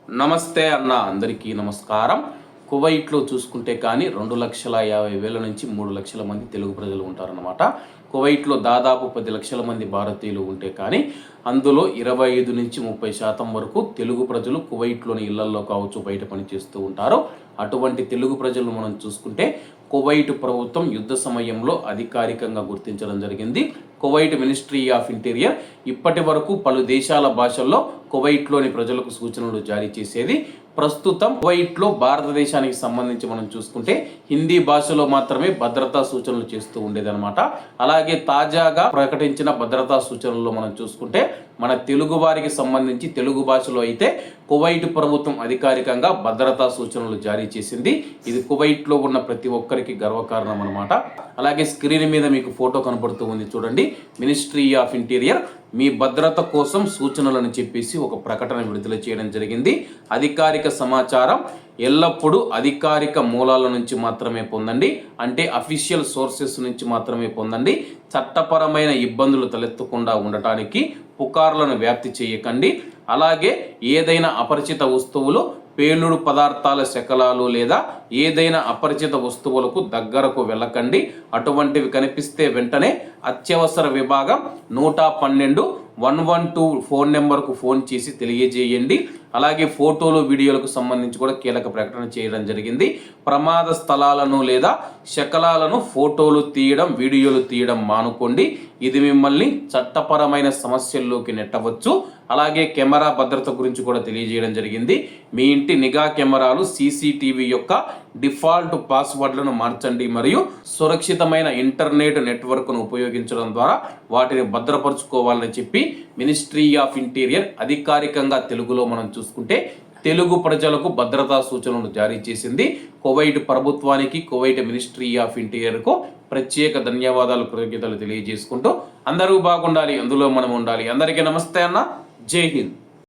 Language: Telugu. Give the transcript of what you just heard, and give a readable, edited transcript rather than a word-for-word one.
నమస్తే అన్న, అందరికీ నమస్కారం. కువైట్లో చూసుకుంటే కానీ 2,50,000 నుంచి 3 లక్షల మంది తెలుగు ప్రజలు ఉంటారన్నమాట. కువైట్లో దాదాపు 10 లక్షల మంది భారతీయులు ఉంటే కానీ అందులో 25 నుంచి 30% వరకు తెలుగు ప్రజలు కువైట్లోని ఇళ్లల్లో కావచ్చు, బయట పనిచేస్తూ ఉంటారు. అటువంటి తెలుగు ప్రజలను మనం చూసుకుంటే కువైట్ ప్రభుత్వం యుద్ధ సమయంలో అధికారికంగా గుర్తించడం జరిగింది. కువైట్ మినిస్ట్రీ ఆఫ్ ఇంటీరియర్ ఇప్పటి వరకు పలు దేశాల భాషల్లో కువైట్లోని ప్రజలకు సూచనలు జారీ చేసేది. ప్రస్తుతం కువైట్లో భారతదేశానికి సంబంధించి మనం చూసుకుంటే హిందీ భాషలో మాత్రమే భద్రతా సూచనలు చేస్తూ ఉండేదన్నమాట. అలాగే తాజాగా ప్రకటించిన భద్రతా సూచనల్లో మనం చూసుకుంటే మన తెలుగు వారికి సంబంధించి తెలుగు భాషలో అయితే కువైట్ ప్రభుత్వం అధికారికంగా భద్రతా సూచనలు జారీ చేసింది. ఇది కువైట్లో ఉన్న ప్రతి ఒక్కరికి గర్వకారణం అనమాట. అలాగే స్క్రీన్ మీద మీకు ఫోటో కనబడుతూ ఉంది చూడండి. మినిస్ట్రీ ఆఫ్ ఇంటీరియర్ మీ భద్రత కోసం సూచనలను చెప్పేసి ఒక ప్రకటన విడుదల చేయడం జరిగింది. అధికారిక సమాచారం ఎల్లప్పుడూ అధికారిక మూలాల నుంచి మాత్రమే పొందండి, అంటే అఫీషియల్ సోర్సెస్ నుంచి మాత్రమే పొందండి. చట్టపరమైన ఇబ్బందులు తలెత్తకుండా ఉండటానికి పుకార్లను వ్యాప్తి చేయకండి. అలాగే ఏదైనా అపరిచిత వస్తువులు, పేలుడు పదార్థాల శకలాలు లేదా ఏదైనా అపరిచిత వస్తువులకు దగ్గరకు వెళ్ళకండి. అటువంటివి కనిపిస్తే వెంటనే అత్యవసర విభాగం 112 ఫోన్ నెంబర్కు ఫోన్ చేసి తెలియజేయండి. అలాగే ఫోటోలు, వీడియోలకు సంబంధించి కూడా కీలక ప్రకటన చేయడం జరిగింది. ప్రమాద స్థలాలను లేదా శకలాలను ఫోటోలు తీయడం, వీడియోలు తీయడం మానుకోండి. ఇది మిమ్మల్ని చట్టపరమైన సమస్యల్లోకి నెట్టవచ్చు. అలాగే కెమెరా భద్రత గురించి కూడా తెలియజేయడం జరిగింది. మీ ఇంటి నిఘా కెమెరాలు సీసీటీవీ యొక్క డిఫాల్ట్ పాస్వర్డ్లను మార్చండి మరియు సురక్షితమైన ఇంటర్నెట్ నెట్వర్క్ను ఉపయోగించడం ద్వారా వాటిని భద్రపరుచుకోవాలని చెప్పి మినిస్ట్రీ ఆఫ్ ఇంటీరియర్ అధికారికంగా తెలుగులో మనం చూసుకుంటే తెలుగు ప్రజలకు భద్రతా సూచనలు జారీ చేసింది. కువైట్ ప్రభుత్వానికి, కువైట్ మినిస్ట్రీ ఆఫ్ ఇంటీరియర్కు ప్రత్యేక ధన్యవాదాలు, కృతజ్ఞతలు తెలియజేసుకుంటూ అందరూ బాగుండాలి, అందులో మనం ఉండాలి. అందరికీ నమస్తే అన్న. జై హింద్.